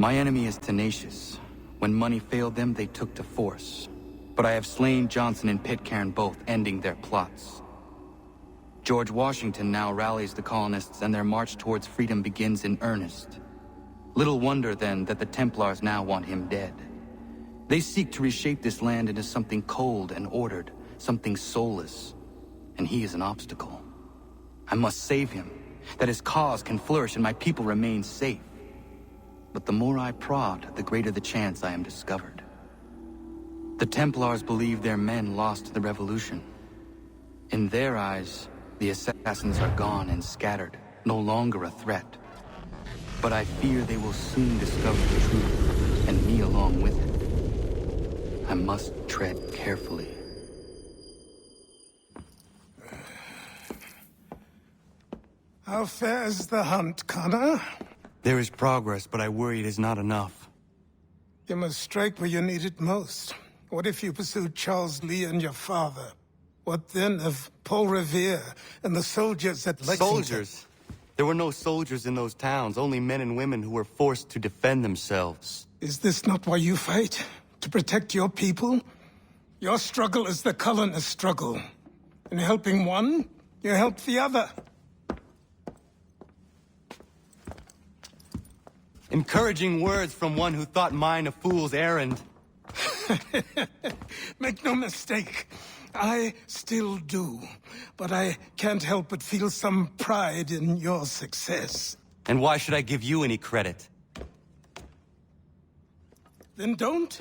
My enemy is tenacious. When money failed them, they took to force. But I have slain Johnson and Pitcairn both, ending their plots. George Washington now rallies the colonists, and their march towards freedom begins in earnest. Little wonder, then, that the Templars now want him dead. They seek to reshape this land into something cold and ordered, something soulless. And he is an obstacle. I must save him, that his cause can flourish and my people remain safe. But the more I prod, the greater the chance I am discovered. The Templars believe their men lost the revolution. In their eyes, the assassins are gone and scattered, no longer a threat. But I fear they will soon discover the truth, and me along with it. I must tread carefully. How fares the hunt, Connor? There is progress, but I worry it is not enough. You must strike where you need it most. What if you pursued Charles Lee and your father? What then of Paul Revere and the soldiers at Lexington? Soldiers? There were no soldiers in those towns, only men and women who were forced to defend themselves. Is this not why you fight? To protect your people? Your struggle is the colonists' struggle. In helping one, you help the other. Encouraging words from one who thought mine a fool's errand. Make no mistake, I still do. But I can't help but feel some pride in your success. And why should I give you any credit? Then don't.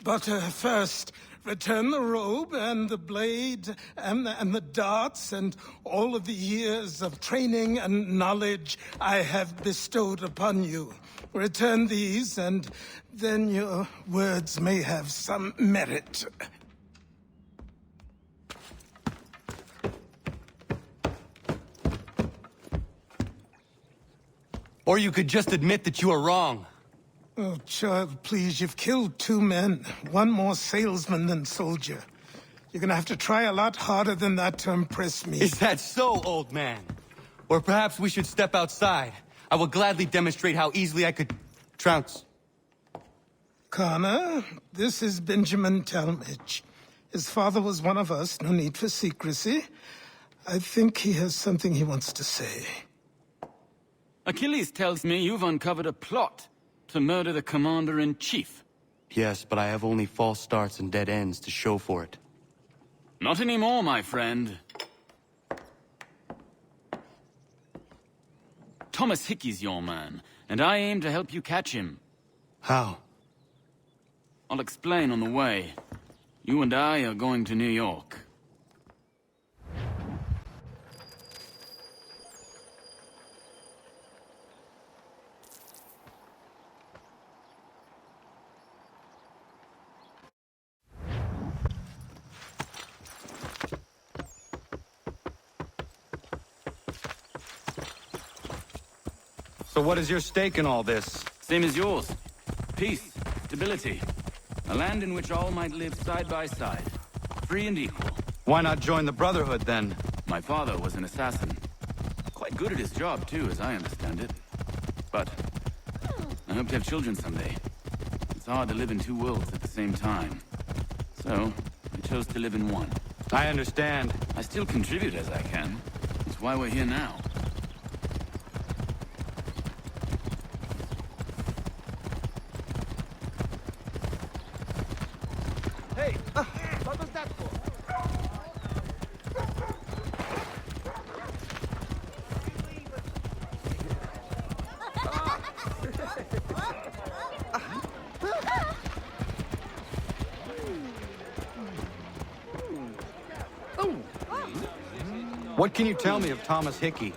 But first, return the robe and the blade and the darts and all of the years of training and knowledge I have bestowed upon you. Return these, and then your words may have some merit. Or you could just admit that you are wrong. Oh, child, please, you've killed 2 men. One more salesman than soldier. You're gonna have to try a lot harder than that to impress me. Is that so, old man? Or perhaps we should step outside. I will gladly demonstrate how easily I could trounce. Connor, this is Benjamin Talmadge. His father was one of us, no need for secrecy. I think he has something he wants to say. Achilles tells me you've uncovered a plot to murder the commander-in-chief. Yes, but I have only false starts and dead ends to show for it. Not anymore, my friend. Thomas Hickey's your man, and I aim to help you catch him. How? I'll explain on the way. You and I are going to New York. So what is your stake in all this? Same as yours. Peace, stability. A land in which all might live side by side. Free and equal. Why not join the Brotherhood, then? My father was an assassin. Quite good at his job, too, as I understand it. But I hope to have children someday. It's hard to live in 2 worlds at the same time. So, I chose to live in one. I understand. I still contribute as I can. That's why we're here now. What was that for? What can you tell me of Thomas Hickey?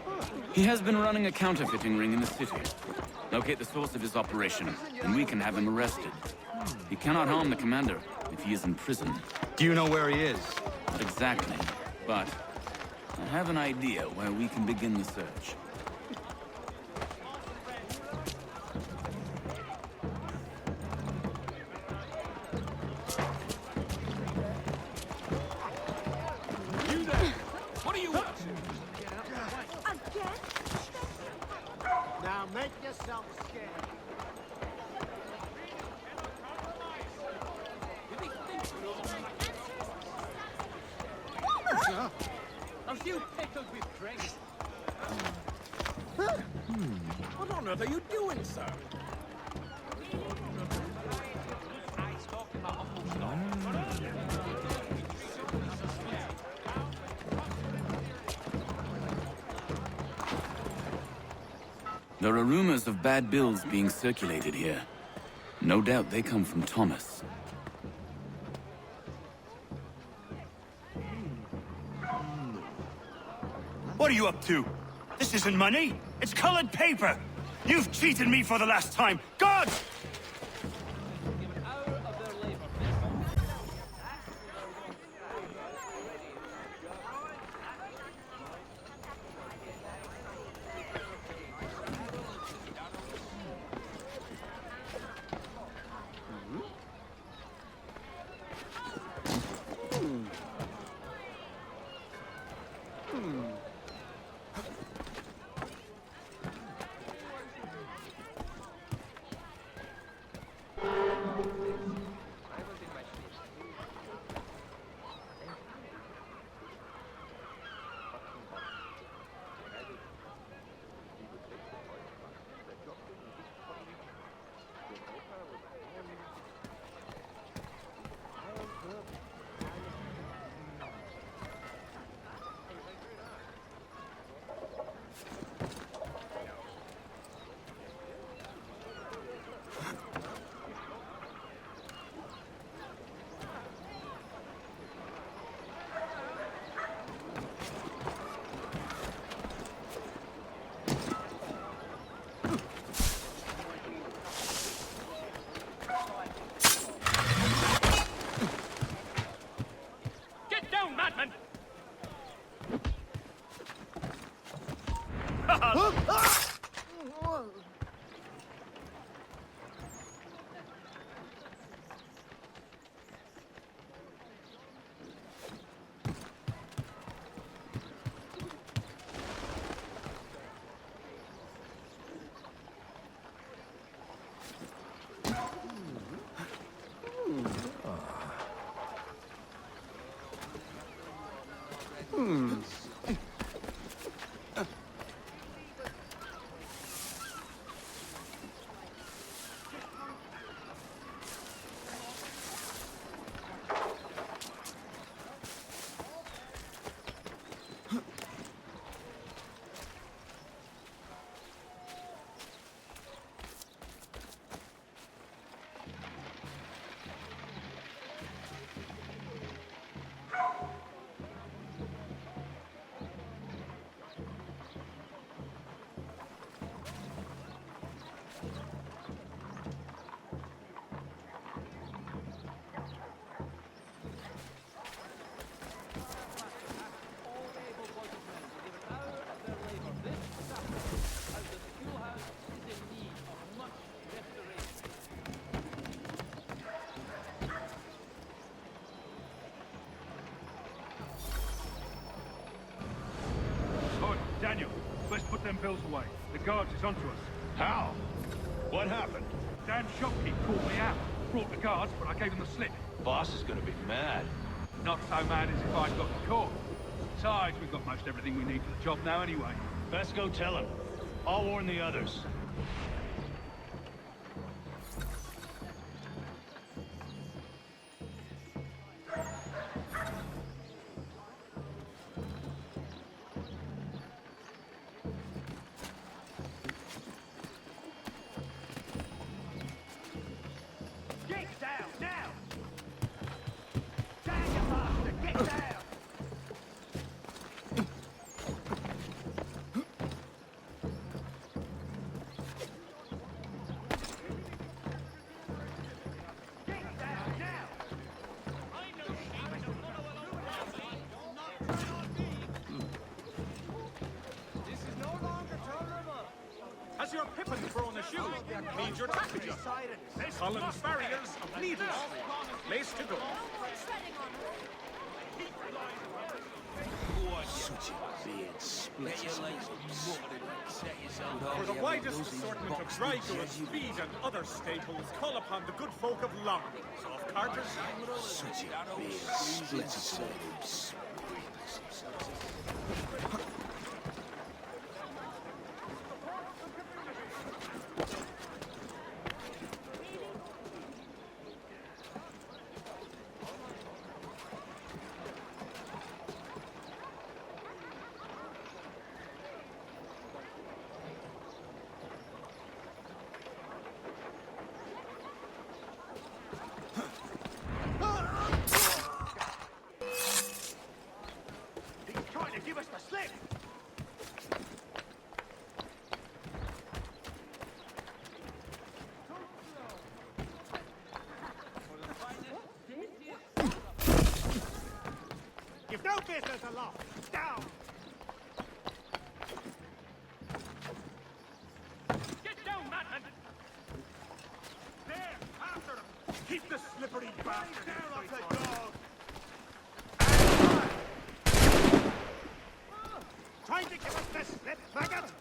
He has been running a counterfeiting ring in the city. Locate the source of his operation, and we can have him arrested. He cannot harm the commander if he is in prison. Do you know where he is? Not exactly, but I have an idea where we can begin the search. You there! What are you up to? Now make yourself scarce. on earth are you doing, sir? There are rumors of bad bills being circulated here. No doubt they come from Thomas. What are you up to? This isn't money. It's colored paper. You've cheated me for the last time. God! Daniel, let's put them bills away. The guards is onto us. How? What happened? Damn shopkeep called me out. Brought the guards, but I gave him the slip. Boss is gonna be mad. Not so mad as if I'd got caught. Besides, we've got most everything we need for the job now anyway. Best go tell him. I'll warn the others. Has your pippin thrown a shoe? Means you're packager. Collins barriers of needles. Place to go. For the widest assortment of dry goods, feed and other staples, call upon the good folk of Longwood. Soft carters. business aloft! Down! Get down, madman! There, after him! Keep the slippery bastard Down off the straight dog! Trying to give us the slip, maggot!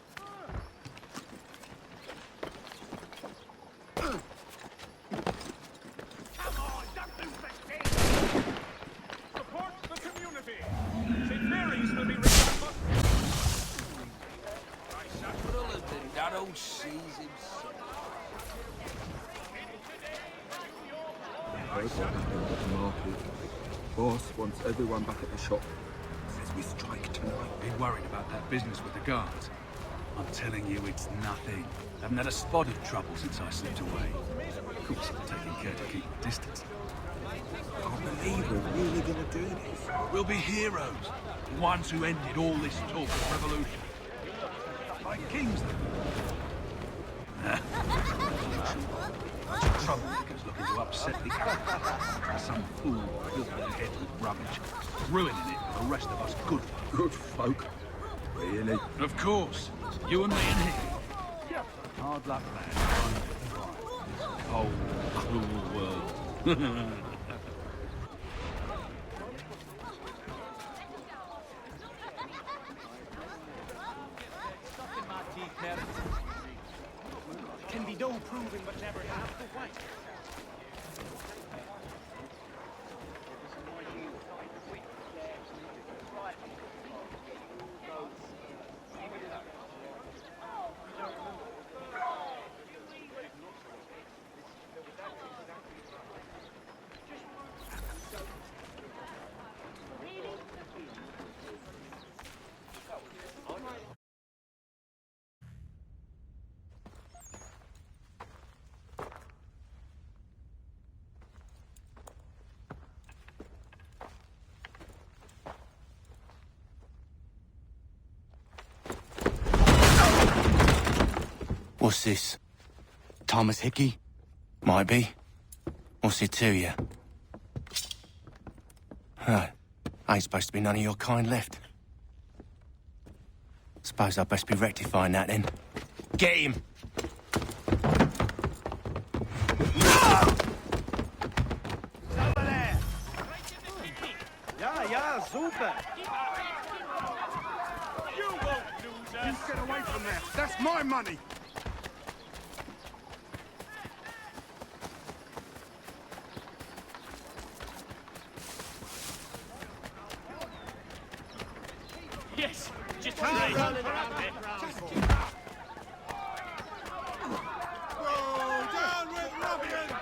Come on, don't lose the steam! Support the community! St. Mary's will be responsible. That old sees himself. Heard what happened at the market. Boss wants everyone back at the shop. Says we strike tonight. Been worried about that business with the guards. I'm telling you, it's nothing. Haven't had a spot of trouble since I slipped away. Of course, I'm taking care to keep the distance. Can't believe we're really gonna do this. We'll be heroes. The ones who ended all this talk of revolution. Like kings, then. Troublemakers looking to upset the apple. Some fool filled their head with rubbish, ruining it for the rest of us good folk. Good folk. Really? Of course. You and me in here. Hard luck, man. Cold, cruel world. Can be no proving but never have to wait. What's this? Thomas Hickey? Might be. What's it to you? Huh. Ain't supposed to be none of your kind left. Suppose I'd best be rectifying that then. Get him! Over there! Yeah, super! You won't lose us! You get away from there! That's my money! Yes! Just running around there! Down with ruffians!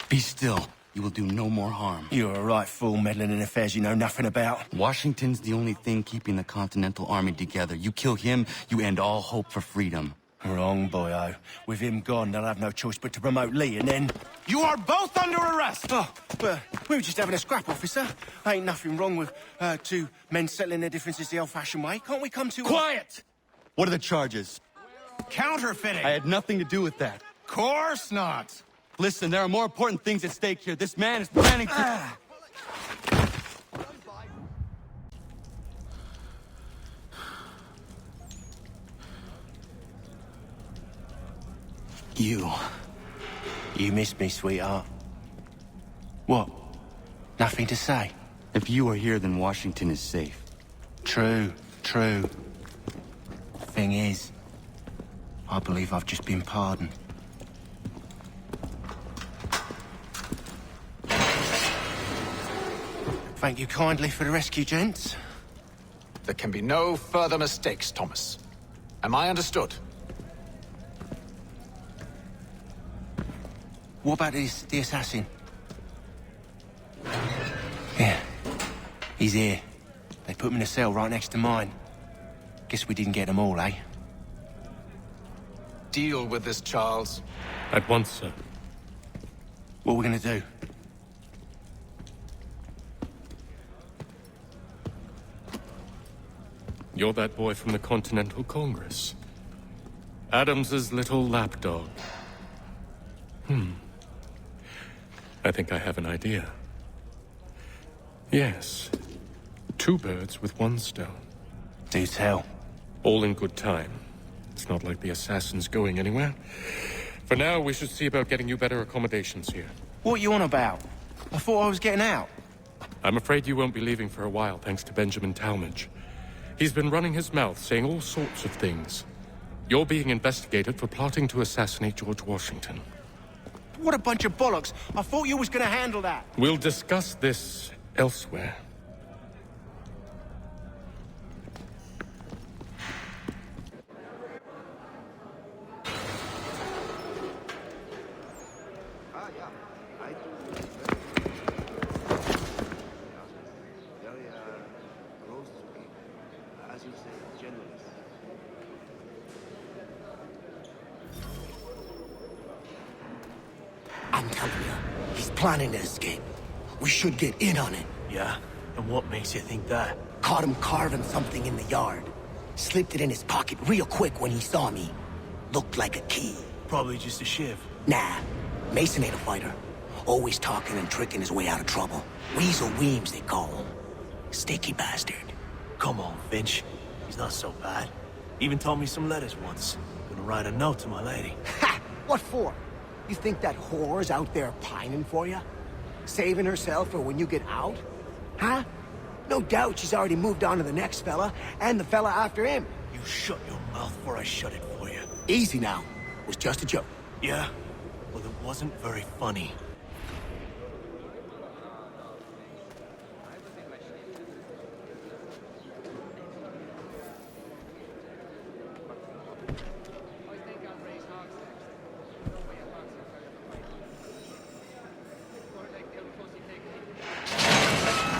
Be still. You will do no more harm. You're a right fool meddling in affairs you know nothing about. Washington's the only thing keeping the Continental Army together. You kill him, you end all hope for freedom. Wrong, boyo. With him gone, they'll have no choice but to promote Lee, and then... You are both under arrest! Oh, well, we were just having a scrap, officer. Ain't nothing wrong with two men settling their differences the old-fashioned way. Can't we come to... Quiet! What are the charges? Counterfeiting! I had nothing to do with that. Course not! Listen, there are more important things at stake here. This man is planning to... You missed me, sweetheart. What? Nothing to say? If you are here, then Washington is safe. True. Thing is, I believe I've just been pardoned. Thank you kindly for the rescue, gents. There can be no further mistakes, Thomas. Am I understood? What about the assassin? Yeah, he's here. They put him in a cell right next to mine. Guess we didn't get them all, eh? Deal with this, Charles. At once, sir. What are we gonna do? You're that boy from the Continental Congress. Adams's little lapdog. I think I have an idea. Yes. 2 birds with 1 stone. Do tell. All in good time. It's not like the assassin's going anywhere. For now, we should see about getting you better accommodations here. What you on about? I thought I was getting out. I'm afraid you won't be leaving for a while, thanks to Benjamin Talmadge. He's been running his mouth, saying all sorts of things. You're being investigated for plotting to assassinate George Washington. What a bunch of bollocks. I thought you was gonna handle that. We'll discuss this elsewhere. I'm telling you, he's planning to escape. We should get in on it. Yeah? And what makes you think that? Caught him carving something in the yard. Slipped it in his pocket real quick when he saw me. Looked like a key. Probably just a shiv. Nah, Mason ain't a fighter. Always talking and tricking his way out of trouble. Weasel Weems, they call him. Sticky bastard. Come on, Finch. He's not so bad. Even told me some letters once. Gonna write a note to my lady. Ha! What for? You think that whore's out there pining for you? Saving herself for when you get out? Huh? No doubt she's already moved on to the next fella, and the fella after him. You shut your mouth before I shut it for you. Easy now. It was just a joke. Yeah? Well, it wasn't very funny.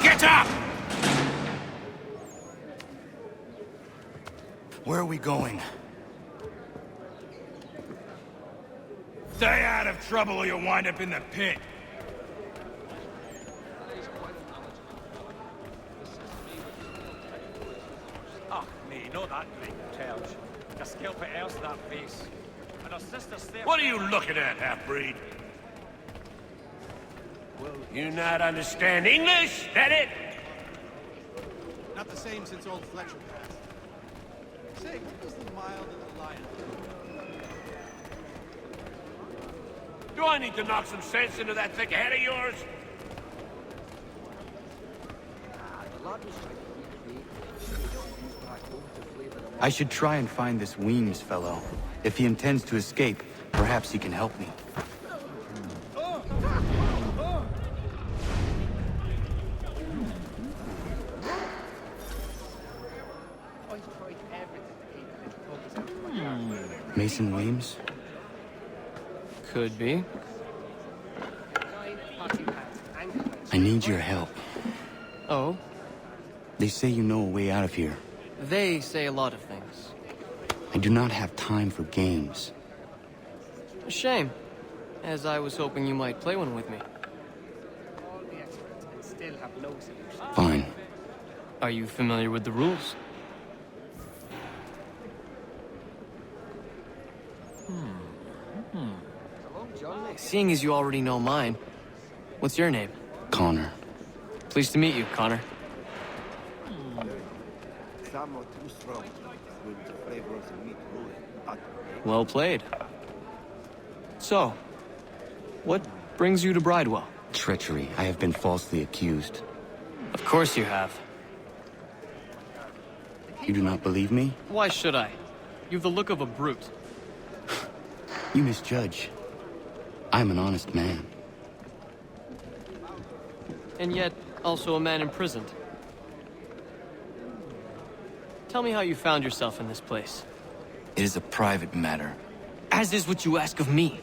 Get up! Where are we going? Stay out of trouble or you'll wind up in the pit. Ah, me, not that great tells. Just scalp it else that face. And her sister's there. What are you looking at, half-breed? You not understand English, that it? Not the same since old Fletcher passed. Say, what does the mild and the lion Do I need to knock some sense into that thick head of yours? I should try and find this Weems fellow. If he intends to escape, perhaps he can help me. Mason Weems? Could be. I need your help. Oh? They say you know a way out of here. They say a lot of things. I do not have time for games. A shame, as I was hoping you might play one with me. Fine. Are you familiar with the rules? Seeing as you already know mine, what's your name? Connor. Pleased to meet you, Connor. Well played. So, what brings you to Bridewell? Treachery. I have been falsely accused. Of course you have. You do not believe me? Why should I? You've the look of a brute. You misjudge. I'm an honest man. And yet, also a man imprisoned. Tell me how you found yourself in this place. It is a private matter. As is what you ask of me.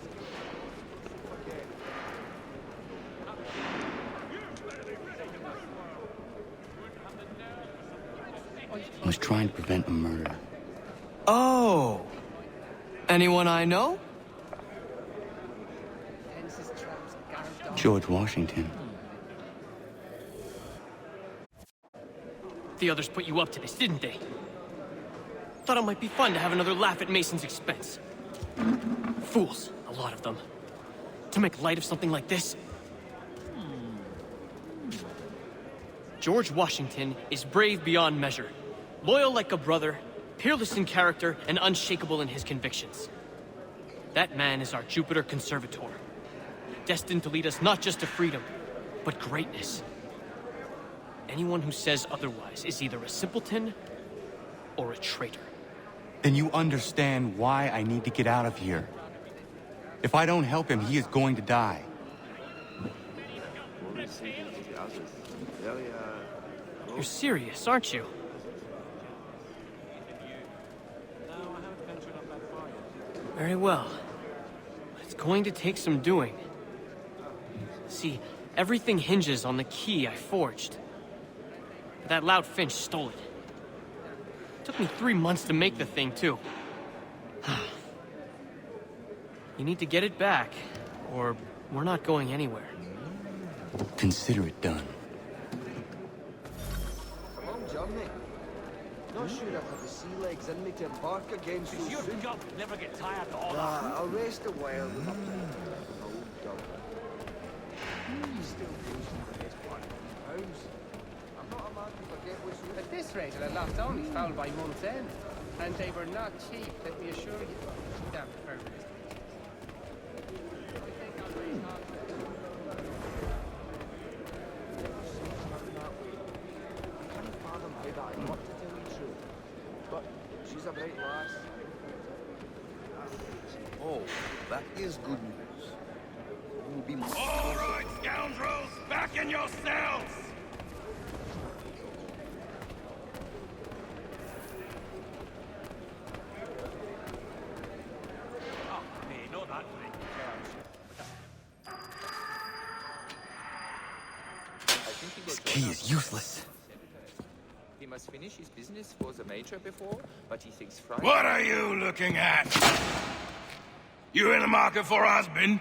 I was trying to prevent a murder. Oh! Anyone I know? George Washington. The others put you up to this, didn't they? Thought it might be fun to have another laugh at Mason's expense. Fools, a lot of them. To make light of something like this. George Washington is brave beyond measure, loyal like a brother, peerless in character, and unshakable in his convictions. That man is our Jupiter Conservator, destined to lead us not just to freedom, but greatness. Anyone who says otherwise is either a simpleton or a traitor. Then you understand why I need to get out of here. If I don't help him, he is going to die. You're serious, aren't you? Very well. It's going to take some doing. See, everything hinges on the key I forged. That loud Finch stole it. Took me 3 months to make the thing, too. You need to get it back, or we're not going anywhere. Consider it done. Come on, Johnny. Not sure I've had the sea legs in me to embark again so soon. It's your job. Never get tired of all that. I'll rest a while. Old dog. He still goes to the best part of his house. I'm not a man to forget what's... At this rate, I'll have locked only foul by month's end. And they were not cheap, let me assure you. Damn perverts. She's a bright lass. Oh, that is good news. We'll be more... All right, scoundrels, back in your cells! This key is useless. He must finish his business for the Major before, but he thinks Friday... What are you looking at? You in the market for a husband?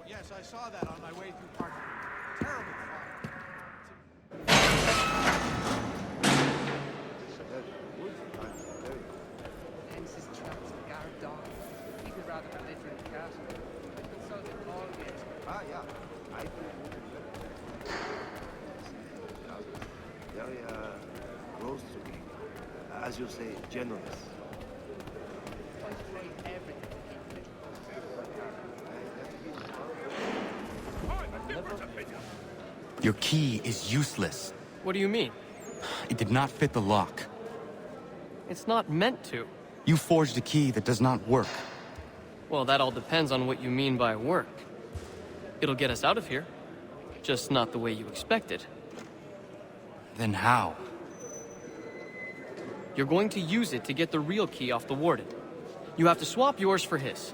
Yes, I saw that on my way through Park. Terrible Hence his traps, guard dog. People rather belligerent cat. Consulted all games. Ah, yeah. I think very close to me. As you say, generous. Your key is useless. What do you mean? It did not fit the lock. It's not meant to. You forged a key that does not work. Well, that all depends on what you mean by work. It'll get us out of here. Just not the way you expected. Then how? You're going to use it to get the real key off the warden. You have to swap yours for his.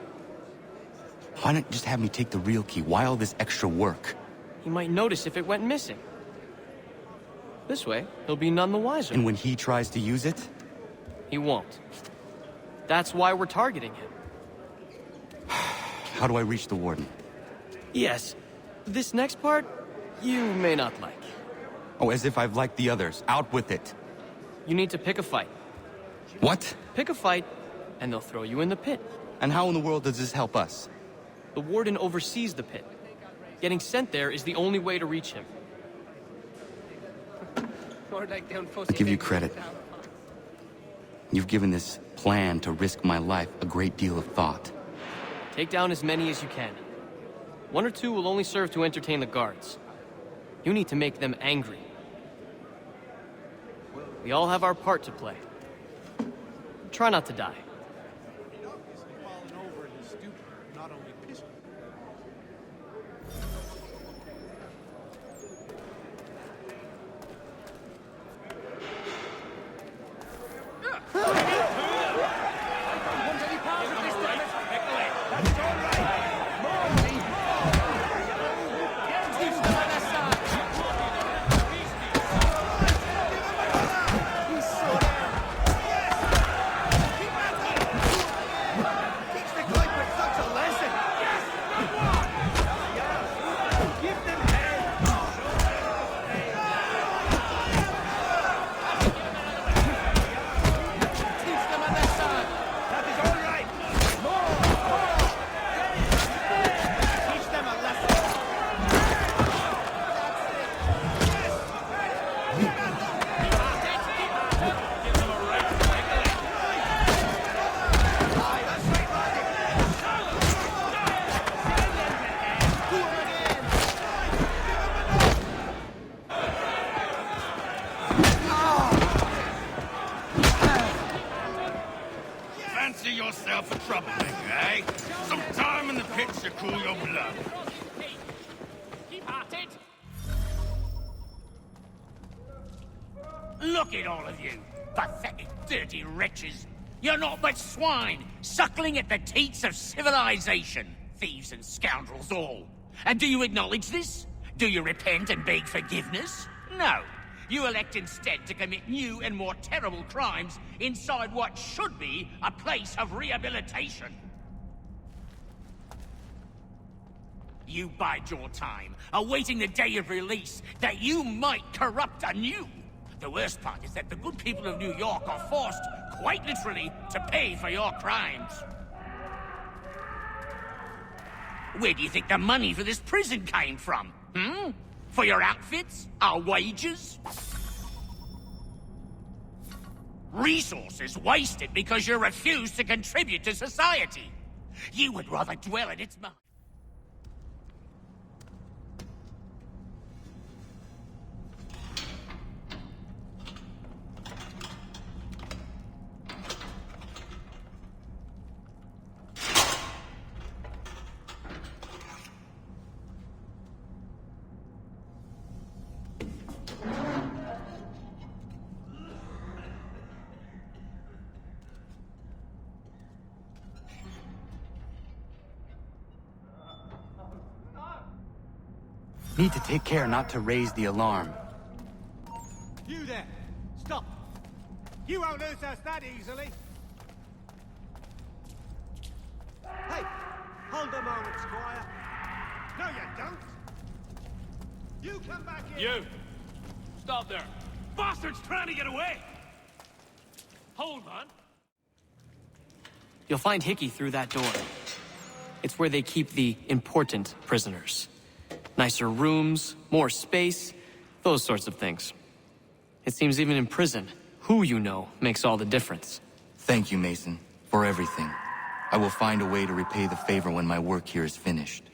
Why not just have me take the real key? Why all this extra work? He might notice if it went missing. This way, he'll be none the wiser. And when he tries to use it? He won't. That's why we're targeting him. How do I reach the warden? Yes. This next part, you may not like. Oh, as if I've liked the others. Out with it. You need to pick a fight. What? Pick a fight, and they'll throw you in the pit. And how in the world does this help us? The warden oversees the pit. Getting sent there is the only way to reach him. I give you credit. You've given this plan to risk my life a great deal of thought. Take down as many as you can. 1 or 2 will only serve to entertain the guards. You need to make them angry. We all have our part to play. Try not to die. He'd obviously fallen over in his stupor, not only pissed. Look at all of you, pathetic, dirty wretches. You're not but swine, suckling at the teats of civilization. Thieves and scoundrels all. And do you acknowledge this? Do you repent and beg forgiveness? No. You elect instead to commit new and more terrible crimes inside what should be a place of rehabilitation. You bide your time, awaiting the day of release, that you might corrupt anew. The worst part is that the good people of New York are forced, quite literally, to pay for your crimes. Where do you think the money for this prison came from? For your outfits? Our wages? Resources wasted because you refuse to contribute to society. You would rather dwell in its mind. Need to take care not to raise the alarm. You there! Stop! You won't lose us that easily! Hey! Hold a moment, Squire! No, you don't! You come back here! You! Stop there! Bastard's trying to get away! Hold on! You'll find Hickey through that door. It's where they keep the important prisoners. Nicer rooms, more space, those sorts of things. It seems even in prison, who you know makes all the difference. Thank you, Mason, for everything. I will find a way to repay the favor when my work here is finished.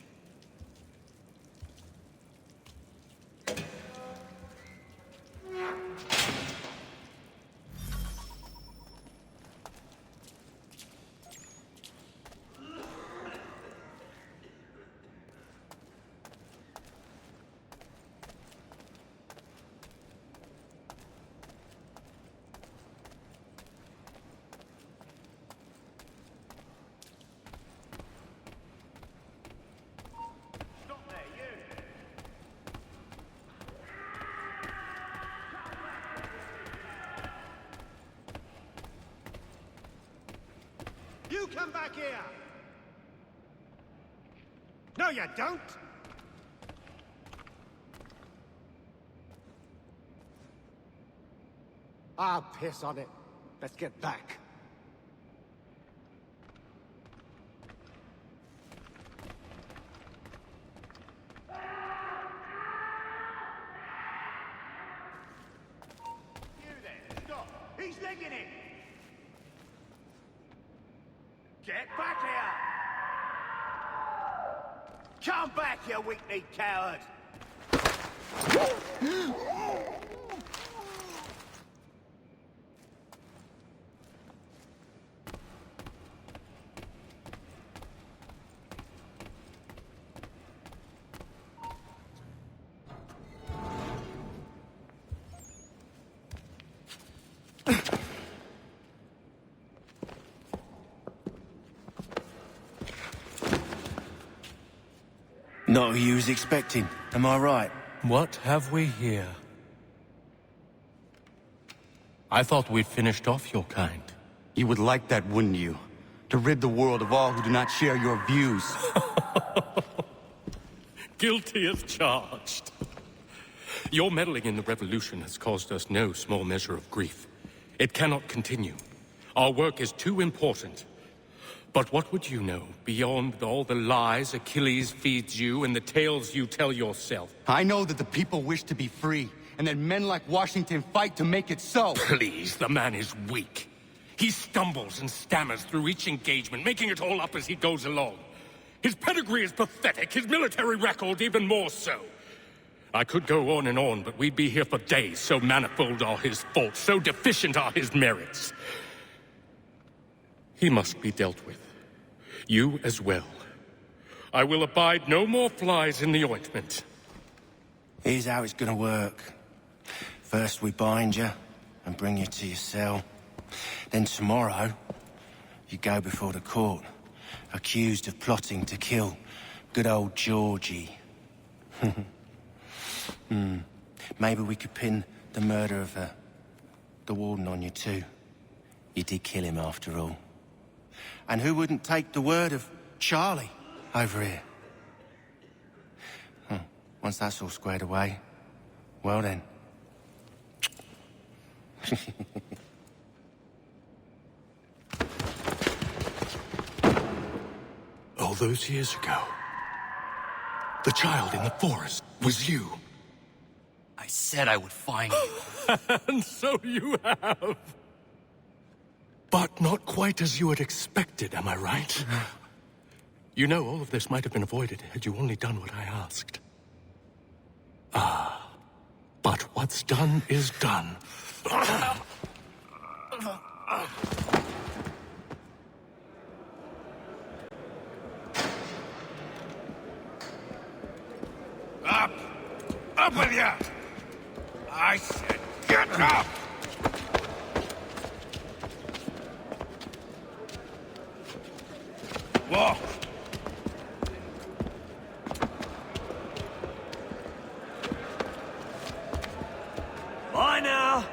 You come back here! No, you don't! I'll piss on it. Let's get back. You there, stop! He's legging it! Get back here! Come back, you weak-kneed coward! Not who you was expecting, am I right? What have we here? I thought we'd finished off your kind. You would like that, wouldn't you? To rid the world of all who do not share your views. Guilty as charged. Your meddling in the revolution has caused us no small measure of grief. It cannot continue. Our work is too important. But what would you know beyond all the lies Achilles feeds you and the tales you tell yourself? I know that the people wish to be free, and that men like Washington fight to make it so. Please, the man is weak. He stumbles and stammers through each engagement, making it all up as he goes along. His pedigree is pathetic, his military record even more so. I could go on, but we'd be here for days, so manifold are his faults, so deficient are his merits. He must be dealt with. You as well. I will abide no more flies in the ointment. Here's how it's gonna work. First we bind you, and bring you to your cell. Then tomorrow, you go before the court, accused of plotting to kill good old Georgie. Maybe we could pin the murder of the warden on you too. You did kill him after all. And who wouldn't take the word of Charlie over here? Once that's all squared away, well then. All those years ago, the child in the forest was you. I said I would find you. And so you have. But not quite as you had expected, am I right? You know, all of this might have been avoided had you only done what I asked. But what's done is done. Up! Up with you! I said get up! Walk! Bye now!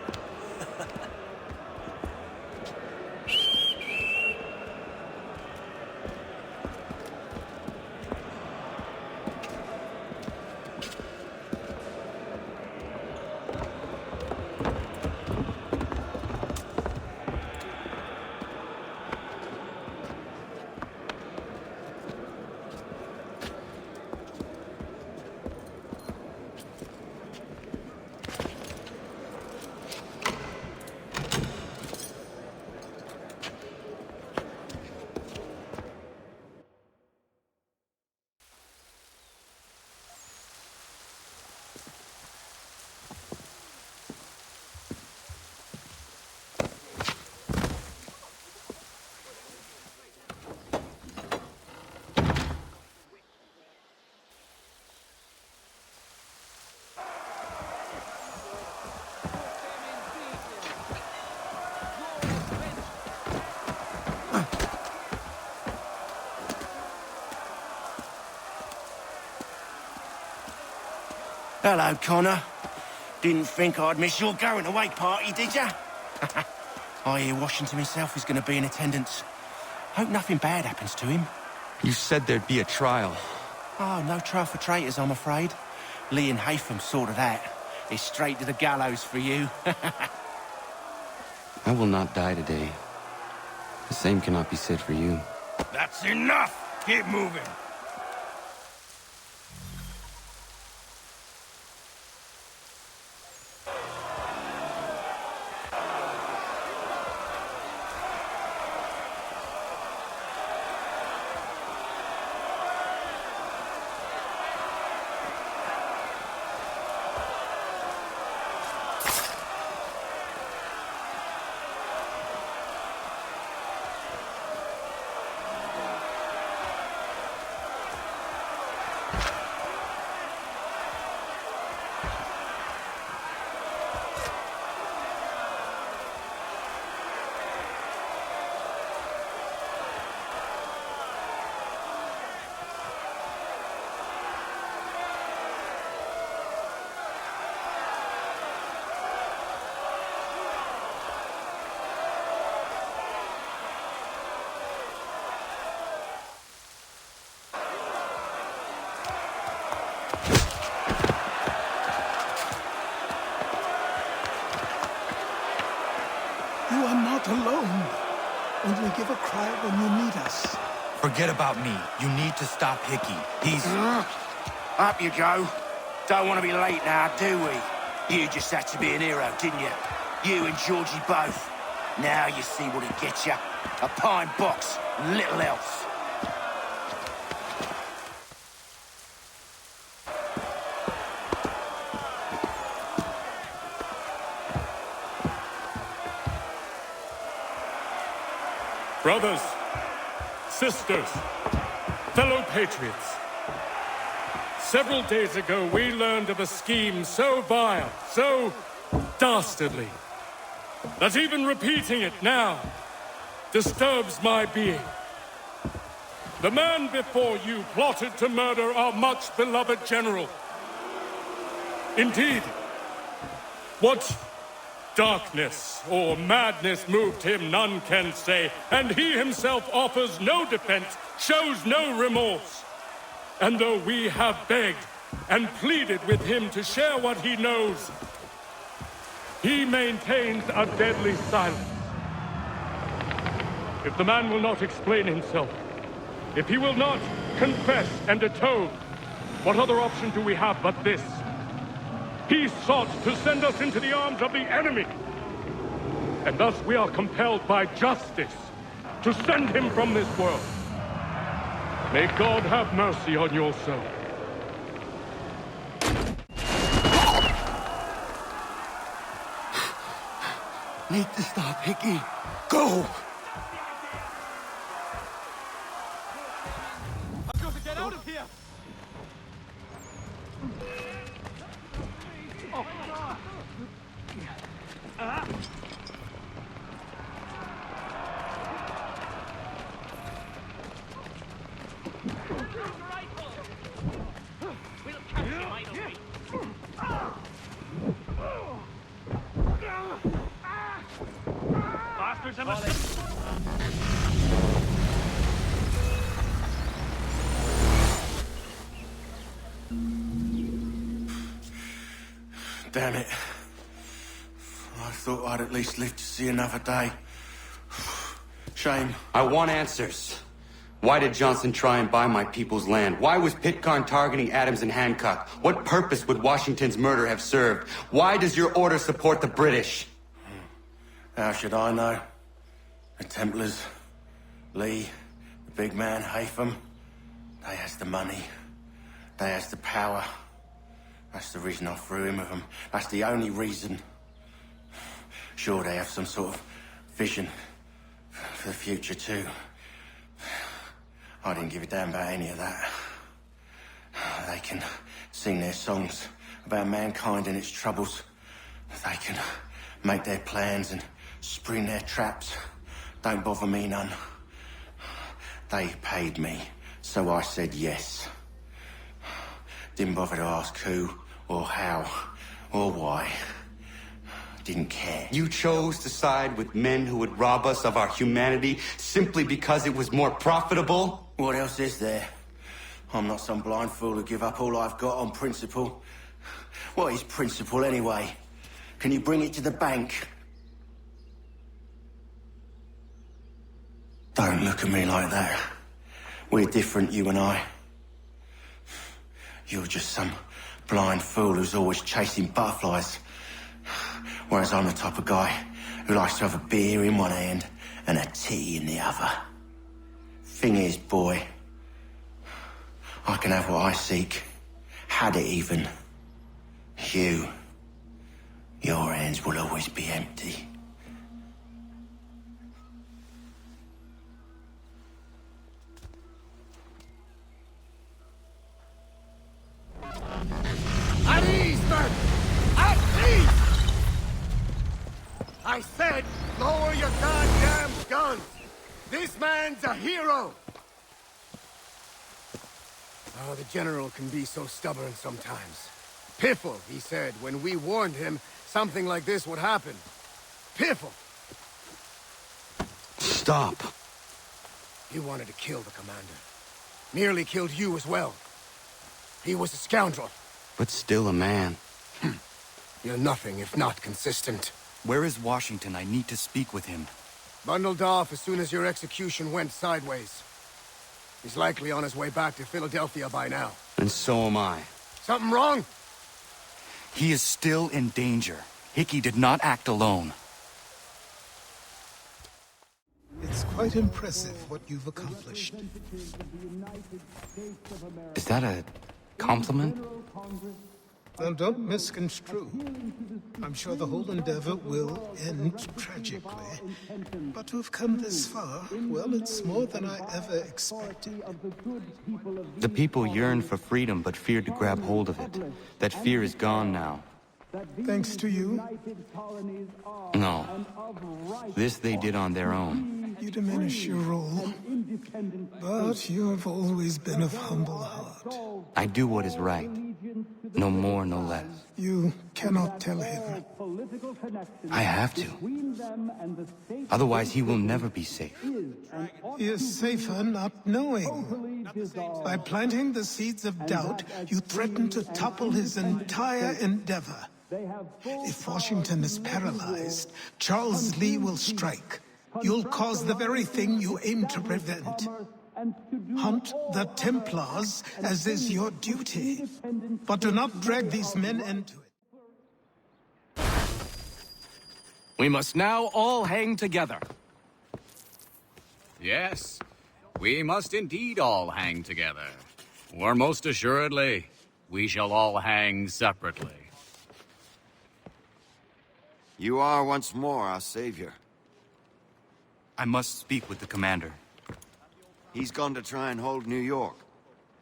Hello, Connor. Didn't think I'd miss your going-away party, did ya? I hear Washington himself is going to be in attendance. Hope nothing bad happens to him. You said there'd be a trial. Oh, no trial for traitors, I'm afraid. Lee and Haytham sorted that. It's straight to the gallows for you. I will not die today. The same cannot be said for you. That's enough! Keep moving! You are not alone. Only give a cry when you need us. Forget about me. You need to stop Hickey. He's... Up you go. Don't want to be late now, do we? You just had to be an hero, didn't you? You and Georgie both. Now you see what it gets you. A pine box, little else. Brothers, sisters, fellow patriots. Several days ago, we learned of a scheme so vile, so dastardly, that even repeating it now disturbs my being. The man before you plotted to murder our much-beloved general. Indeed, what darkness or madness moved him, none can say, and he himself offers no defense, shows no remorse. And though we have begged and pleaded with him to share what he knows, he maintains a deadly silence. If the man will not explain himself, if he will not confess and atone, what other option do we have but this? He sought to send us into the arms of the enemy. And thus we are compelled by justice to send him from this world. May God have mercy on your soul. Need to stop, Hickey. Go! I've got to get out of here! Oh, God! Damn it. I thought I'd at least live to see another day. Shame. I want answers. Why did Johnson try and buy my people's land? Why was Pitcairn targeting Adams and Hancock? What purpose would Washington's murder have served? Why does your order support the British? How should I know? The Templars, Lee, the big man, Haytham, they has the money. They has the power. That's the reason I threw in with them. That's the only reason. Sure, they have some sort of vision for the future, too. I didn't give a damn about any of that. They can sing their songs about mankind and its troubles. They can make their plans and spring their traps. Don't bother me none. They paid me, so I said yes. Didn't bother to ask who, or how, or why. Didn't care. You chose to side with men who would rob us of our humanity simply because it was more profitable? What else is there? I'm not some blind fool who give up all I've got on principle. What is principle anyway? Can you bring it to the bank? Don't look at me like that. We're different, you and I. You're just some blind fool who's always chasing butterflies. Whereas I'm the type of guy who likes to have a beer in one hand and a tea in the other. Thing is, boy, I can have what I seek. Had it even. Your hands will always be empty. At ease, men! At ease! I said, lower your goddamn guns! This man's a hero! Oh, the General can be so stubborn sometimes. Piffle, he said, when we warned him something like this would happen. Piffle! Stop. He wanted to kill the commander. Nearly killed you as well. He was a scoundrel. But still a man. You're nothing if not consistent. Where is Washington? I need to speak with him. Bundled off as soon as your execution went sideways. He's likely on his way back to Philadelphia by now. And so am I. Something wrong? He is still in danger. Hickey did not act alone. It's quite impressive what you've accomplished. Is that a compliment? Now, don't misconstrue. I'm sure the whole endeavor will end tragically. But to have come this far, well, it's more than I ever expected. The people yearned for freedom but feared to grab hold of it. That fear is gone now. Thanks to you. No. This they did on their own. You diminish your role. But you have always been of humble heart. I do what is right. No more, no less. You cannot tell him. I have to. Otherwise, he will never be safe. He is safer not knowing. By planting the seeds of doubt, you threaten to topple his entire endeavor. If Washington is paralyzed, Charles Lee will strike. You'll cause the very thing you aim to prevent. Hunt the Templars, as is your duty. But do not drag these men into it. We must now all hang together. Yes, we must indeed all hang together. Or most assuredly, we shall all hang separately. You are once more our savior. I must speak with the commander. He's gone to try and hold New York.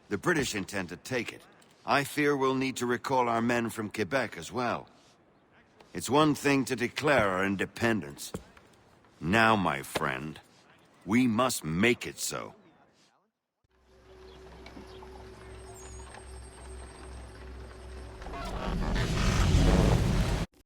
The British intend to take it. I fear we'll need to recall our men from Quebec as well. It's one thing to declare our independence. Now, my friend, we must make it so.